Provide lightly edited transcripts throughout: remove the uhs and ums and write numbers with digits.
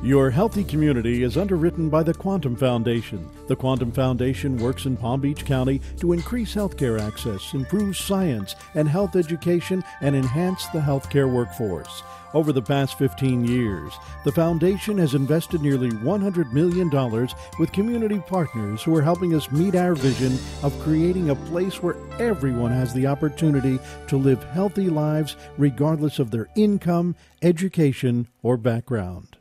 Your Healthy Community is underwritten by the Quantum Foundation. The Quantum Foundation works in Palm Beach County to increase healthcare access, improve science and health education, and enhance the healthcare workforce. Over the past 15 years, the foundation has invested nearly $100 million with community partners who are helping us meet our vision of creating a place where everyone has the opportunity to live healthy lives regardless of their income, education, or background.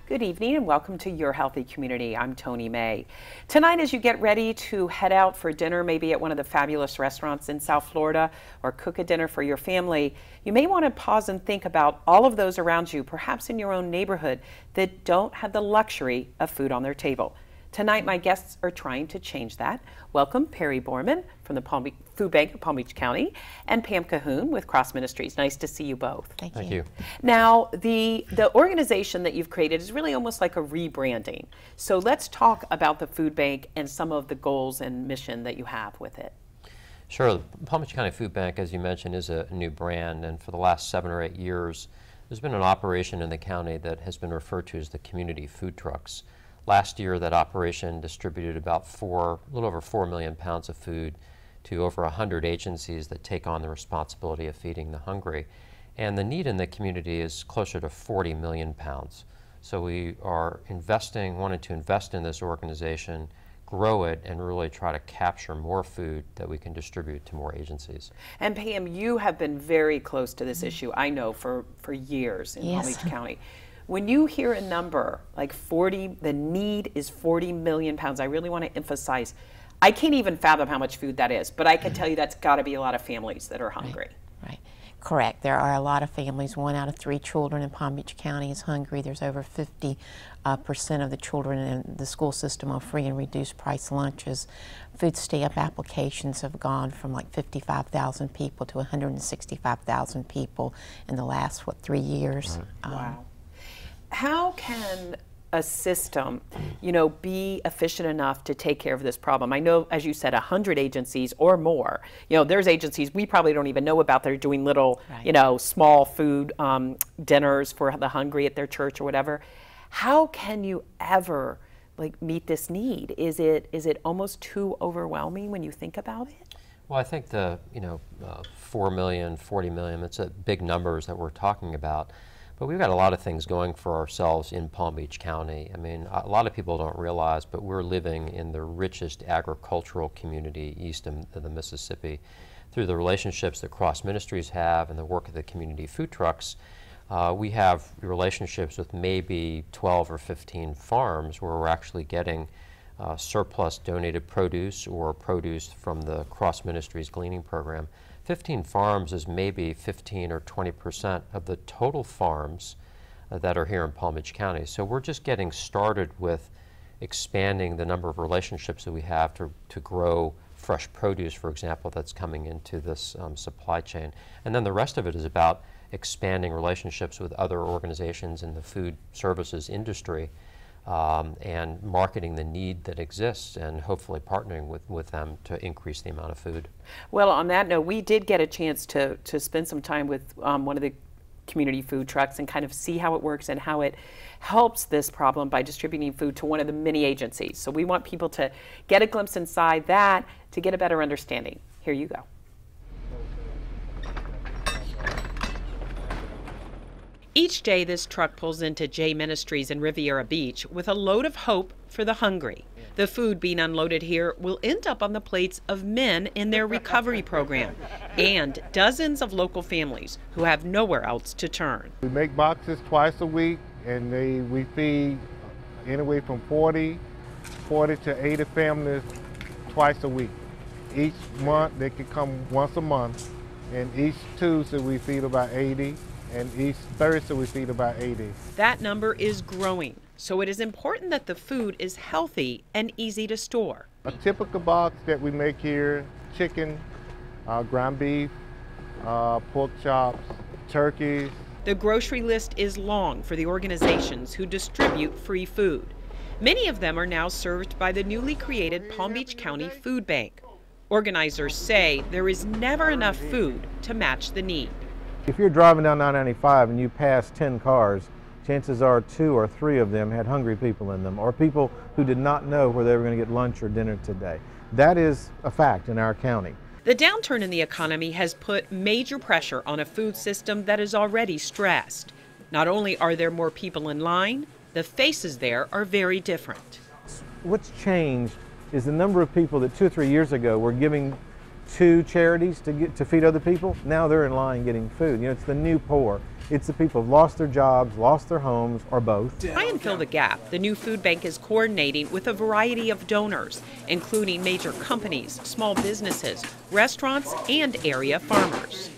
Good evening and welcome to Your Healthy Community. I'm Toni May. Tonight, as you get ready to head out for dinner, maybe at one of the fabulous restaurants in South Florida, or cook a dinner for your family, you may want to pause and think about all of those around you, perhaps in your own neighborhood, that don't have the luxury of food on their table. Tonight, my guests are trying to change that. Welcome Perry Borman from the Food Bank of Palm Beach County and Pam Cohoon with Cross Ministries. Nice to see you both. Thank you. Now, the organization that you've created is really almost like a rebranding. So let's talk about the Food Bank and some of the goals and mission that you have with it. Sure. The Palm Beach County Food Bank, as you mentioned, is a new brand, and for the last 7 or 8 years, there's been an operation in the county that has been referred to as the community food trucks. Last year, that operation distributed about a little over 4 million pounds of food to over 100 agencies that take on the responsibility of feeding the hungry. And the need in the community is closer to 40 million pounds. So we are wanting to invest in this organization, grow it, and really try to capture more food that we can distribute to more agencies. And Pam, you have been very close to this issue, I know, for years in Palm Beach County. When you hear a number like 40, the need is 40 million pounds, I really want to emphasize, I can't even fathom how much food that is, but I can tell you that's got to be a lot of families that are hungry. Right. Correct. There are a lot of families. 1 out of 3 children in Palm Beach County is hungry. There's over 50% of the children in the school system on free and reduced price lunches. Food stamp applications have gone from like 55,000 people to 165,000 people in the last, 3 years. Wow. How can a system, be efficient enough to take care of this problem? I know, as you said, 100 agencies or more. There's agencies we probably don't even know about that are doing little, small food dinners for the hungry at their church or whatever. How can you ever meet this need? Is it almost too overwhelming when you think about it? Well, I think the 4 million, 40 million, it's big numbers that we're talking about. But we've got a lot of things going for ourselves in Palm Beach County. I mean, a lot of people don't realize, but we're living in the richest agricultural community east of the Mississippi. Through the relationships that Cross Ministries have and the work of the community food trucks, we have relationships with maybe 12 or 15 farms where we're actually getting surplus donated produce or produce from the Cross Ministries gleaning program. 15 farms is maybe 15 or 20% of the total farms that are here in Palm Beach County. So we're just getting started with expanding the number of relationships that we have to grow fresh produce, for example, that's coming into this supply chain. And then the rest of it is about expanding relationships with other organizations in the food services industry and marketing the need that exists and hopefully partnering with them to increase the amount of food. Well, on that note, we did get a chance to spend some time with one of the community food trucks and kind of see how it works and how it helps this problem by distributing food to one of the many agencies. So we want people to get a glimpse inside that to get a better understanding. Here you go. Each day, this truck pulls into J Ministries in Riviera Beach with a load of hope for the hungry. The food being unloaded here will end up on the plates of men in their recovery program and dozens of local families who have nowhere else to turn. We make boxes twice a week, and we feed anywhere from 40 to 80 families twice a week. Each month, they can come once a month, and each Tuesday we feed about 80. and each Thursday we feed about 80. That number is growing, so it is important that the food is healthy and easy to store. A typical box that we make here: chicken, ground beef, pork chops, turkeys. The grocery list is long for the organizations who distribute free food. Many of them are now served by the newly created Palm Beach County Food Bank. Organizers say there is never enough food to match the need. If you're driving down 995 and you pass 10 cars, chances are 2 or 3 of them had hungry people in them, or people who did not know where they were going to get lunch or dinner today. That is a fact in our county. The downturn in the economy has put major pressure on a food system that is already stressed. Not only are there more people in line, the faces there are very different. What's changed is the number of people that 2 or 3 years ago were giving to charities to feed other people. Now they're in line getting food. You know, it's the new poor. It's the people who've lost their jobs, lost their homes, or both. Try and fill the gap. The new food bank is coordinating with a variety of donors, including major companies, small businesses, restaurants, and area farmers.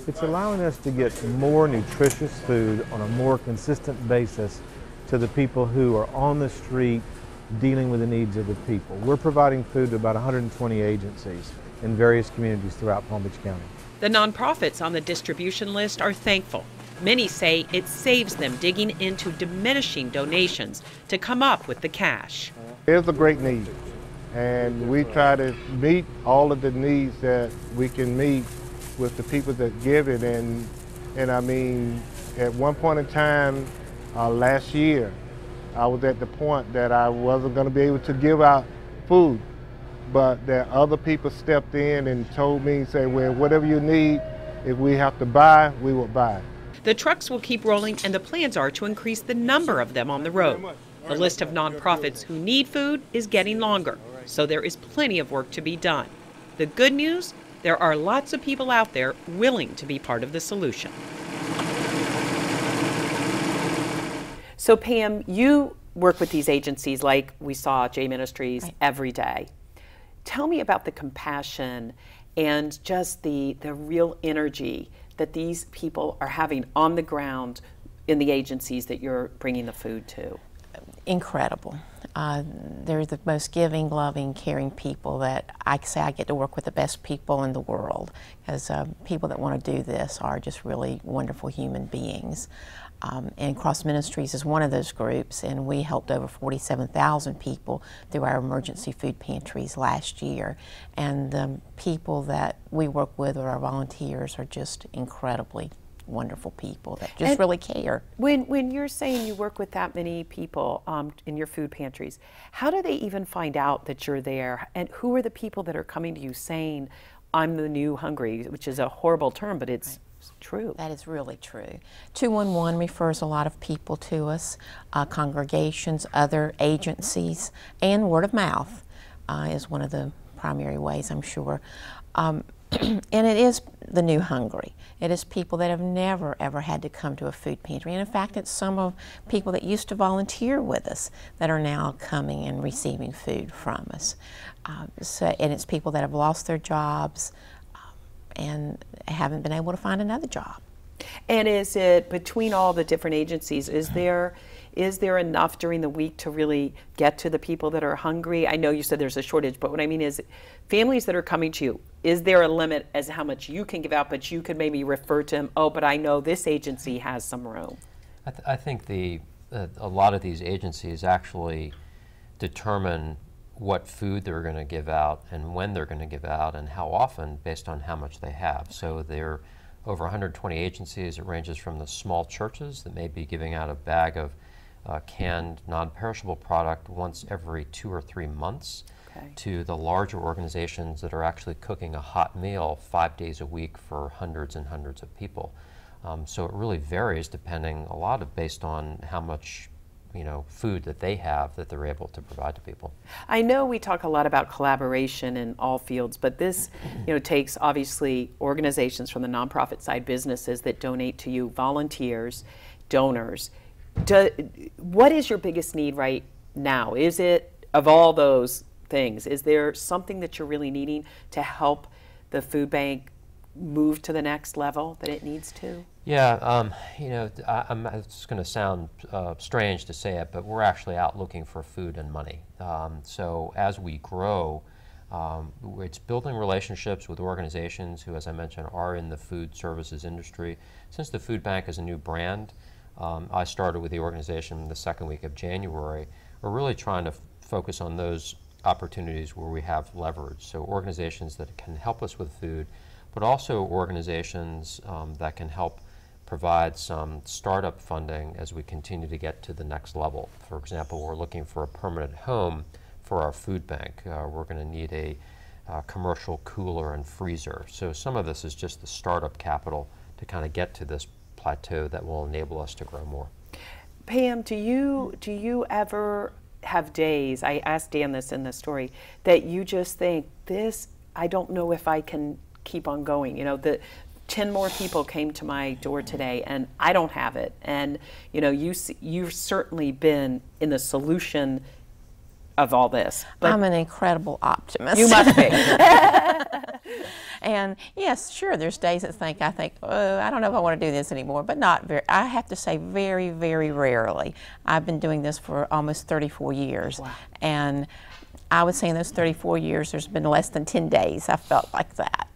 It's allowing us to get more nutritious food on a more consistent basis to the people who are on the street dealing with the needs of the people. We're providing food to about 120 agencies in various communities throughout Palm Beach County. The nonprofits on the distribution list are thankful. Many say it saves them digging into diminishing donations to come up with the cash. There's a great need, and we try to meet all of the needs that we can meet with the people that give it. And I mean, at one point in time last year, I was at the point that I wasn't going to be able to give out food, but that other people stepped in and told me, say, well, whatever you need, if we have to buy, we will buy. The trucks will keep rolling, and the plans are to increase the number of them on the road. The list of nonprofits who need food is getting longer, so there is plenty of work to be done. The good news, there are lots of people out there willing to be part of the solution. So Pam, you work with these agencies like we saw J Ministries Right. every day. Tell me about the compassion and just the real energy that these people are having on the ground in the agencies that you're bringing the food to. Incredible. They're the most giving, loving, caring people that I say I get to work with the best people in the world, because people that want to do this are just really wonderful human beings. And Cross Ministries is one of those groups, and we helped over 47,000 people through our emergency food pantries last year. And the people that we work with, or our volunteers, are just incredibly wonderful people that just really care. When you're saying you work with that many people in your food pantries, how do they even find out that you're there? And who are the people that are coming to you saying, I'm the new hungry, which is a horrible term, but it's true. That is really true. 211 refers a lot of people to us, congregations, other agencies, and word of mouth is one of the primary ways, I'm sure. And it is the new hungry. It is people that have never, ever had to come to a food pantry. And in fact, it's some of people that used to volunteer with us that are now coming and receiving food from us. And it's people that have lost their jobs and haven't been able to find another job. And is it, between all the different agencies, is there enough during the week to really get to the people that are hungry? I know you said there's a shortage, but what I mean is, families that are coming to you, is there a limit as to how much you can give out, but you could maybe refer to them, oh, but I know this agency has some room? I think a lot of these agencies actually determine what food they're going to give out and when they're going to give out and how often based on how much they have. So they're over 120 agencies. It ranges from the small churches that may be giving out a bag of canned non-perishable product once every 2 or 3 months, to the larger organizations that are actually cooking a hot meal 5 days a week for hundreds and hundreds of people. So it really varies depending a lot of based on how much food that they have that they're able to provide to people. I know we talk a lot about collaboration in all fields, but this takes obviously organizations from the nonprofit side, businesses that donate to you, volunteers, donors. What is your biggest need right now? Is it, of all those things, is there something that you're really needing to help the food bank move to the next level that it needs to? Yeah, you know, it's going to sound strange to say it, but we're actually out looking for food and money. So as we grow, it's building relationships with organizations who, as I mentioned, are in the food services industry. Since the food bank is a new brand, I started with the organization the second week of January. We're really trying to focus on those opportunities where we have leverage. So organizations that can help us with food, but also organizations that can help provide some startup funding as we continue to get to the next level. For example, we're looking for a permanent home for our food bank. We're going to need a commercial cooler and freezer. So some of this is just the startup capital to kind of get to this plateau that will enable us to grow more. Pam, do you ever have days, I asked Dan this in the story, that you just think, I don't know if I can keep on going? You know, 10 more people came to my door today and I don't have it. And you know, you've certainly been in the solution of all this. But I'm an incredible optimist. you must be. And yes, sure, there's days that I think, oh, I don't know if I want to do this anymore, but not very, I have to say very, very rarely. I've been doing this for almost 34 years. Wow. And I would say in those 34 years, there's been less than 10 days I felt like that.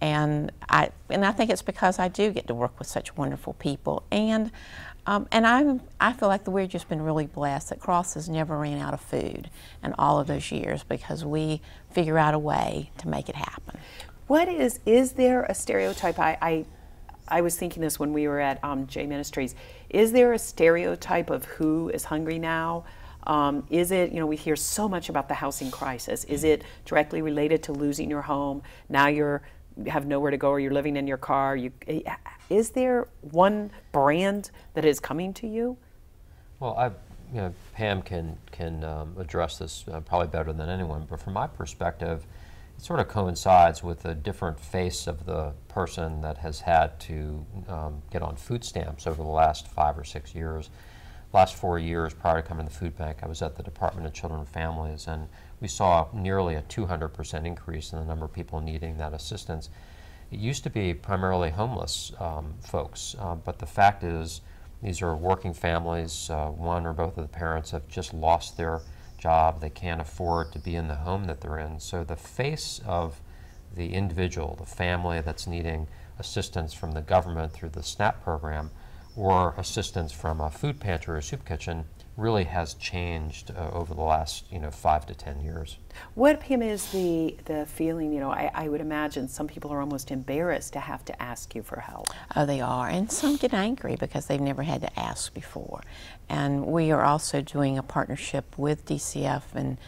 And I think it's because I do get to work with such wonderful people, and I feel like we've just been really blessed that Cross has never ran out of food in all of those years because we figure out a way to make it happen. What is there a stereotype? I was thinking this when we were at J Ministries. Is there a stereotype of who is hungry now? Is it, you know, we hear so much about the housing crisis. Is it directly related to losing your home? Now you have nowhere to go, or you're living in your car. Is there one brand that is coming to you? Well, you know, Pam can address this probably better than anyone, but from my perspective, it sort of coincides with a different face of the person that has had to get on food stamps over the last 5 or 6 years. Last 4 years prior to coming to the food bank, I was at the Department of Children and Families, and we saw nearly a 200% increase in the number of people needing that assistance. It used to be primarily homeless folks, but the fact is these are working families. One or both of the parents have just lost their job. They can't afford to be in the home that they're in. So the face of the individual, the family that's needing assistance from the government through the SNAP program, or assistance from a food pantry or soup kitchen, really has changed over the last 5 to 10 years. What, Pam, is the feeling? You know, I would imagine some people are almost embarrassed to have to ask you for help. Oh, they are, and some get angry because they've never had to ask before. And we are also doing a partnership with DCF and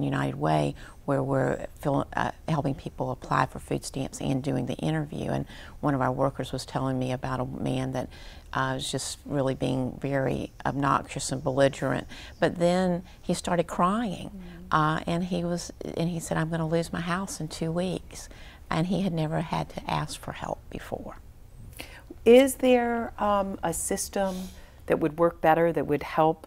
United Way, where we're helping people apply for food stamps and doing the interview. And one of our workers was telling me about a man that was just really being very obnoxious and belligerent. But then he started crying, and he said, "I'm going to lose my house in 2 weeks," and he had never had to ask for help before. Is there a system that would work better, that would help,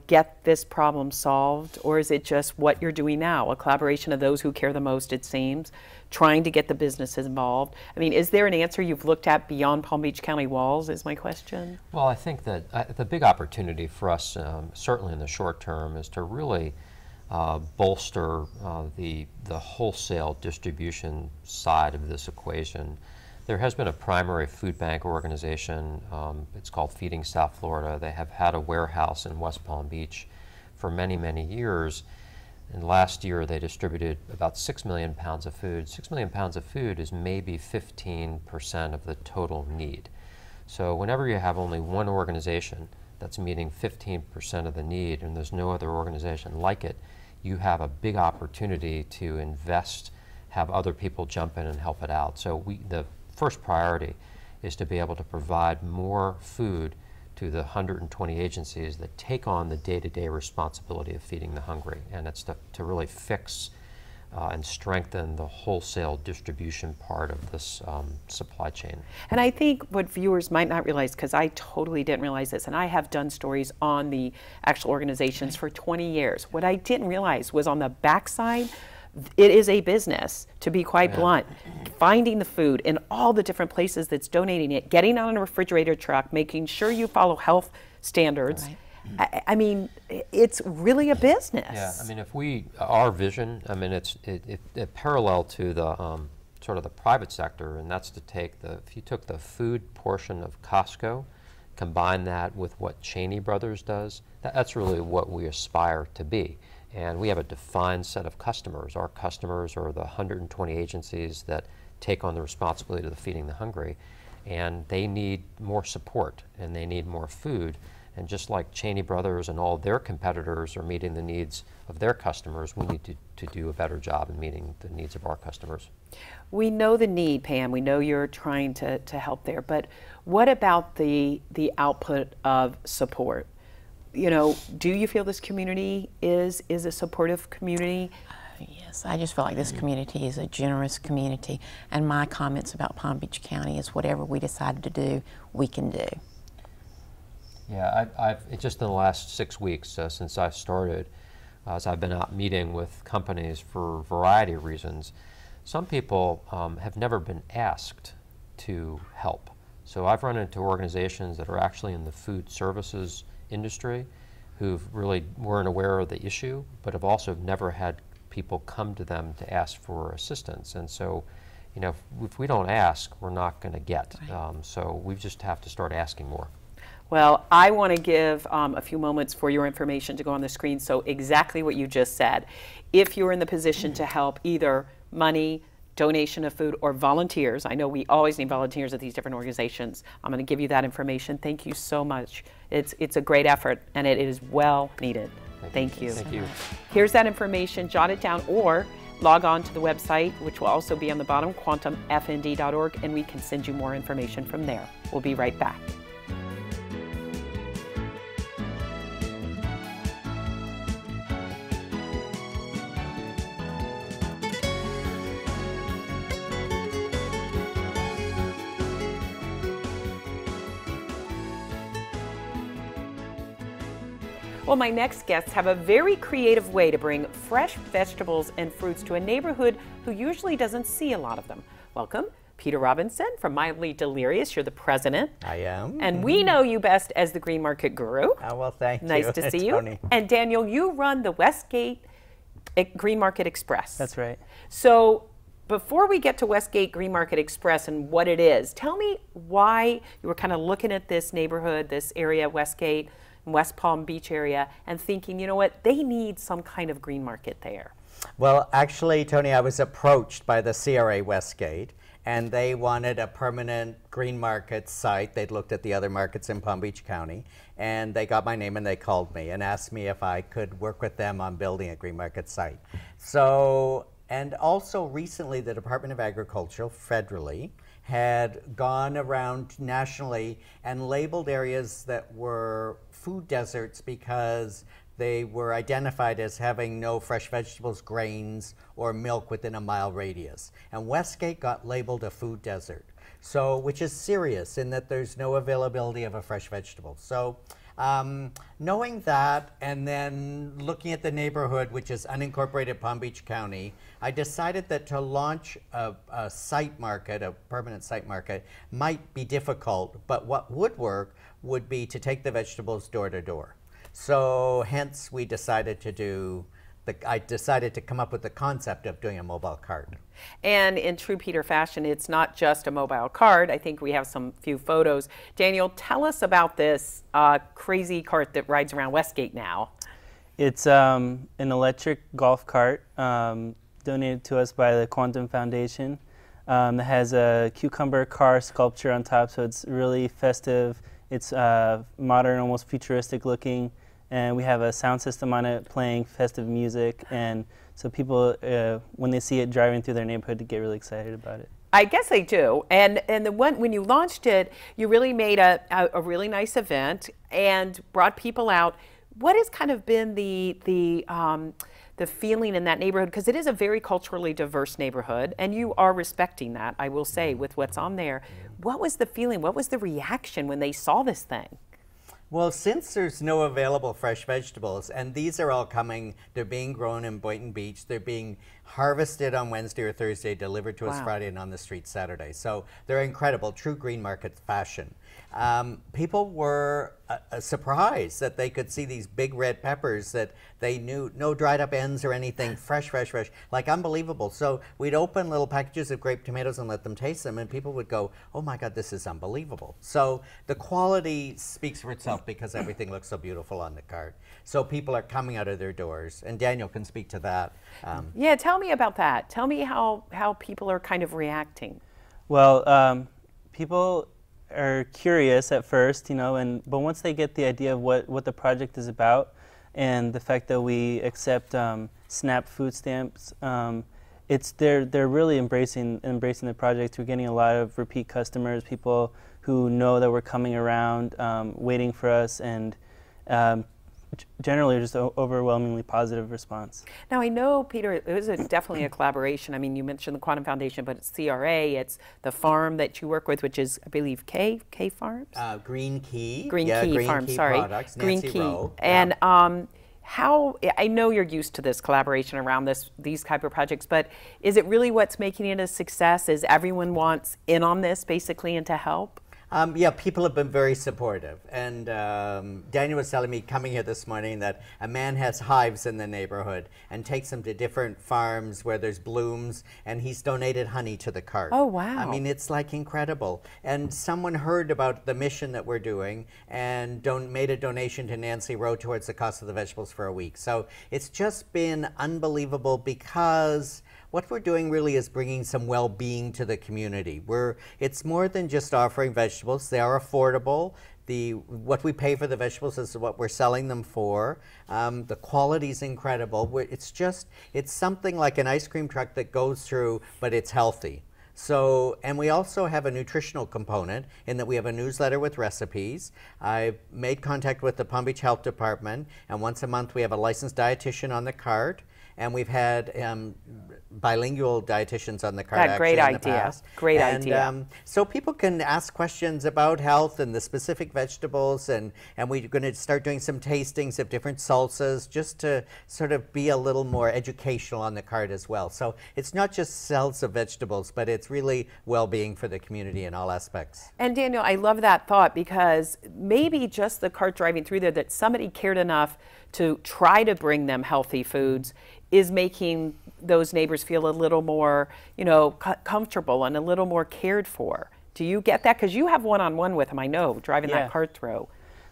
get this problem solved? Or is it just what you're doing now, a collaboration of those who care the most, it seems, trying to get the businesses involved? I mean, is there an answer you've looked at beyond Palm Beach County walls, is my question? Well, I think that the big opportunity for us, certainly in the short term, is to really bolster the wholesale distribution side of this equation. There has been a primary food bank organization, it's called Feeding South Florida. They have had a warehouse in West Palm Beach for many, many years. And last year they distributed about 6 million pounds of food. 6 million pounds of food is maybe 15% of the total need. So whenever you have only one organization that's meeting 15% of the need, and there's no other organization like it, you have a big opportunity to invest, have other people jump in and help it out. So the first priority is to be able to provide more food to the 120 agencies that take on the day-to-day responsibility of feeding the hungry, and it's to really fix and strengthen the wholesale distribution part of this supply chain. And I think what viewers might not realize, because I totally didn't realize this, and I have done stories on the actual organizations for 20 years, what I didn't realize was on the backside, It is a business, to be quite blunt. Finding the food in all the different places that's donating it, getting on a refrigerator truck, making sure you follow health standards. Right. I mean, it's really a business. Yeah, I mean, our vision, I mean, it parallel to the sort of the private sector, and that's to take if you took the food portion of Costco, combine that with what Cheney Brothers does, that's really what we aspire to be. And we have a defined set of customers. Our customers are the 120 agencies that take on the responsibility of feeding the hungry, and they need more support and they need more food. And just like Cheney Brothers and all their competitors are meeting the needs of their customers, we need to do a better job in meeting the needs of our customers. We know the need, Pam. We know you're trying to help there, but what about the output of support? You know, do you feel this community is a supportive community? Yes, I just feel like this community is a generous community, and my comments about Palm Beach County is whatever we decided to do, we can do. Yeah, I've just in the last 6 weeks since I started, as I've been out meeting with companies for a variety of reasons, some people have never been asked to help. So I've run into organizations that are actually in the food services industry who really weren't aware of the issue, but have also never had people come to them to ask for assistance. And so, you know, if we don't ask, we're not going to get. Right. So we just have to start asking more. Well, I want to give a few moments for your information to go on the screen. So exactly what you just said. If you're in the position to help, either money, donation of food, or volunteers, I know we always need volunteers at these different organizations. I'm going to give you that information. Thank you so much. It's a great effort, and it is well needed. Thank you. Thank you. Here's that information. Jot it down or log on to the website, which will also be on the bottom, quantumfnd.org, and we can send you more information from there. We'll be right back. Well, my next guests have a very creative way to bring fresh vegetables and fruits to a neighborhood who usually doesn't see a lot of them. Welcome, Peter Robinson from Mildly Delirious. You're the president. I am. And we know you best as the Green Market Guru. Oh, well, thank you. Nice to see you. Toni. And Daniel, you run the Westgate Green Market Express. That's right. So before we get to Westgate Green Market Express and what it is, tell me why you were kind of looking at this neighborhood, this area, Westgate, West Palm Beach area, and thinking, you know what, they need some kind of green market there. Well, actually, Toni, I was approached by the CRA Westgate, and they wanted a permanent green market site. They'd looked at the other markets in Palm Beach County, and they got my name and they called me and asked me if I could work with them on building a green market site. So, and also recently the Department of Agriculture, federally, had gone around nationally and labeled areas that were food deserts because they were identified as having no fresh vegetables, grains, or milk within a mile radius. And Westgate got labeled a food desert, so, which is serious in that there's no availability of a fresh vegetable. So knowing that, and then looking at the neighborhood, which is unincorporated Palm Beach County, I decided that to launch a site market, a permanent site market, might be difficult, but what would work would be to take the vegetables door to door. So hence we decided to I decided to come up with the concept of doing a mobile cart. And in true Peter fashion, it's not just a mobile cart. I think we have some few photos. Daniel, tell us about this crazy cart that rides around Westgate now. It's an electric golf cart donated to us by the Quantum Foundation. It has a cucumber car sculpture on top, so it's really festive. It's modern, almost futuristic looking. And we have a sound system on it playing festive music, and so people, when they see it driving through their neighborhood, get really excited about it. I guess they do. And when you launched it, you really made a really nice event and brought people out. What has kind of been the feeling in that neighborhood? Because it is a very culturally diverse neighborhood, and you are respecting that, I will say, with what's on there. What was the feeling? What was the reaction when they saw this thing? Well, since there's no available fresh vegetables, and these are all coming, they're being grown in Boynton Beach, they're being harvested on Wednesday or Thursday, delivered to us Friday, and on the street Saturday. So they're incredible, true green market fashion. People were surprised that they could see these big red peppers that they knew, no dried up ends or anything, fresh, fresh, fresh, like unbelievable. So we'd open little packages of grape tomatoes and let them taste them, and people would go, oh my God, this is unbelievable. So the quality speaks for itself because everything looks so beautiful on the cart. So people are coming out of their doors, and Daniel can speak to that. Yeah, tell me about that. Tell me how people are kind of reacting. Well, people are curious at first, you know, but once they get the idea of what the project is about and the fact that we accept SNAP food stamps, they're really embracing the project. We're getting a lot of repeat customers, people who know that we're coming around, waiting for us, and generally just overwhelmingly positive response. Now I know, Peter, it was definitely a collaboration. I mean, you mentioned the Quantum Foundation, but it's CRA, it's the farm that you work with, which is, I believe, K Farms? Green Key. Green Key Farms, Key sorry. Products, Green Nancy Key. Rowe. And how, I know you're used to this collaboration around these type of projects, but is it really what's making it a success? Is everyone wants in on this basically and to help? Yeah, people have been very supportive. And Daniel was telling me coming here this morning that a man has hives in the neighborhood and takes them to different farms where there's blooms, and he's donated honey to the cart. Oh, wow. I mean, it's like incredible. And someone heard about the mission that we're doing and made a donation to Nancy Rowe towards the cost of the vegetables for a week. So it's just been unbelievable because what we're doing really is bringing some well-being to the community. It's more than just offering vegetables. They are affordable. What we pay for the vegetables is what we're selling them for. The quality is incredible. It's something like an ice cream truck that goes through, but it's healthy. So, and we also have a nutritional component in that we have a newsletter with recipes. I've made contact with the Palm Beach Health Department, and once a month we have a licensed dietitian on the cart. And we've had bilingual dietitians on the cart actually in the past. Great idea. So people can ask questions about health and the specific vegetables, and we're going to start doing some tastings of different salsas just to sort of be a little more educational on the cart as well. So it's not just sales of vegetables, but it's really well-being for the community in all aspects. And Daniel, I love that thought because maybe just the cart driving through there that somebody cared enough to try to bring them healthy foods is making those neighbors feel a little more, you know, comfortable and a little more cared for. Do you get that? Because you have one-on-one with them, I know, driving that cart through.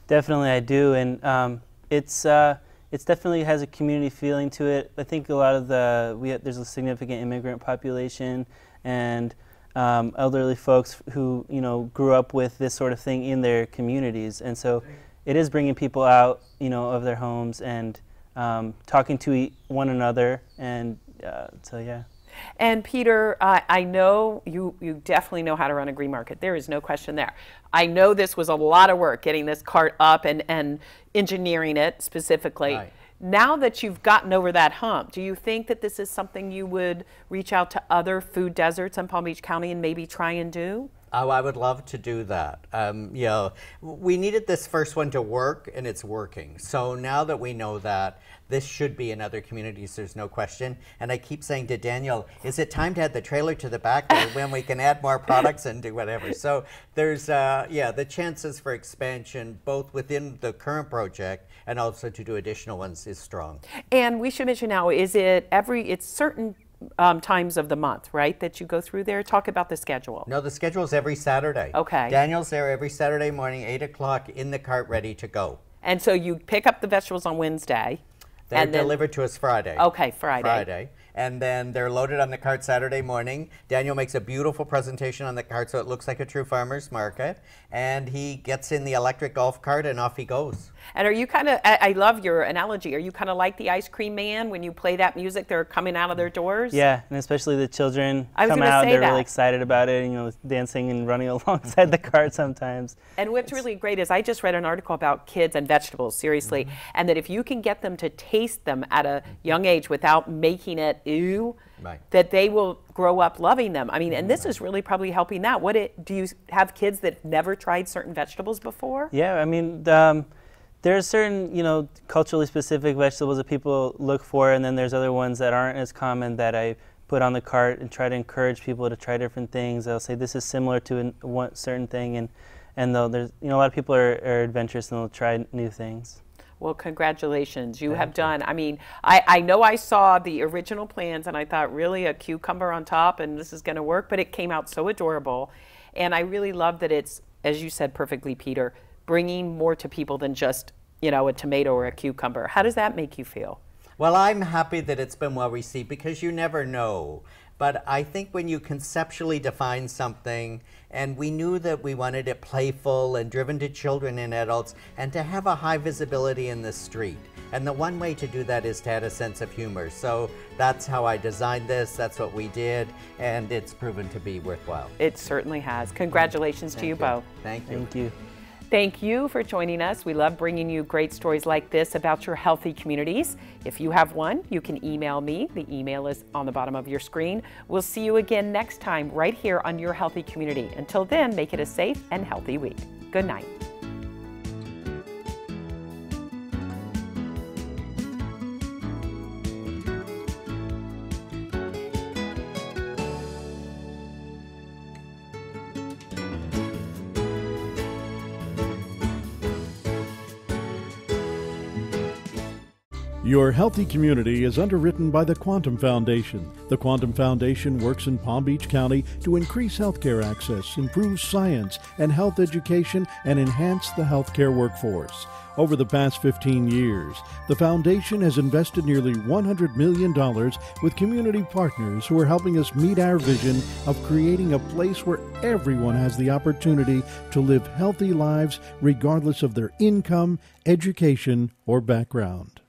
Definitely, I do, and it's definitely has a community feeling to it. I think a lot of there's a significant immigrant population and elderly folks who grew up with this sort of thing in their communities, and so it is bringing people out, of their homes and talking to one another, and so yeah. And Peter, I know you definitely know how to run a green market. There is no question there. I know this was a lot of work getting this cart up and engineering it specifically. Right. Now that you've gotten over that hump, do you think that this is something you would reach out to other food deserts in Palm Beach County and maybe try and do? Oh, I would love to do that. We needed this first one to work, and it's working. So now that we know that, this should be in other communities, there's no question. And I keep saying to Daniel, is it time to add the trailer to the back when we can add more products and do whatever? So there's, the chances for expansion, both within the current project and also to do additional ones, is strong. And we should mention now, it's certain times of the month, right, that you go through there? Talk about the schedule. No, the schedule is every Saturday. Okay. Daniel's there every Saturday morning, 8 o'clock, in the cart, ready to go. And so you pick up the vegetables on Wednesday. They're delivered to us Friday. Okay, Friday. And then they're loaded on the cart Saturday morning. Daniel makes a beautiful presentation on the cart so it looks like a true farmer's market. And he gets in the electric golf cart and off he goes. And are you kind of, I love your analogy, are you kind of like the ice cream man when you play that music, they're coming out of their doors? Yeah, and especially the children come out, they're really excited about it, dancing and running alongside the cart sometimes. And what's really great is I just read an article about kids and vegetables, seriously, and that if you can get them to taste them at a young age without making it ew, that they will grow up loving them. I mean, and this is really probably helping that. Do you have kids that never tried certain vegetables before? Yeah, I mean, there are certain, culturally specific vegetables that people look for, and then there's other ones that aren't as common that I put on the cart and try to encourage people to try different things. They'll say this is similar to one certain thing, and there's a lot of people are adventurous and they'll try new things. Well, congratulations. You have done. I mean, I know I saw the original plans and I thought, really, a cucumber on top and this is going to work, but it came out so adorable. And I really love that it's, as you said perfectly, Peter, bringing more to people than just, a tomato or a cucumber. How does that make you feel? Well, I'm happy that it's been well received because you never know. But I think when you conceptually define something, and we knew that we wanted it playful and driven to children and adults, and to have a high visibility in the street. And the one way to do that is to add a sense of humor. So that's how I designed this, that's what we did, and it's proven to be worthwhile. It certainly has. Congratulations to you both. Thank you. Thank you. Thank you for joining us. We love bringing you great stories like this about your healthy communities. If you have one, you can email me. The email is on the bottom of your screen. We'll see you again next time right here on Your Healthy Community. Until then, make it a safe and healthy week. Good night. Your Healthy Community is underwritten by the Quantum Foundation. The Quantum Foundation works in Palm Beach County to increase healthcare access, improve science and health education, and enhance the healthcare workforce. Over the past 15 years, the foundation has invested nearly $100 million with community partners who are helping us meet our vision of creating a place where everyone has the opportunity to live healthy lives regardless of their income, education, or background.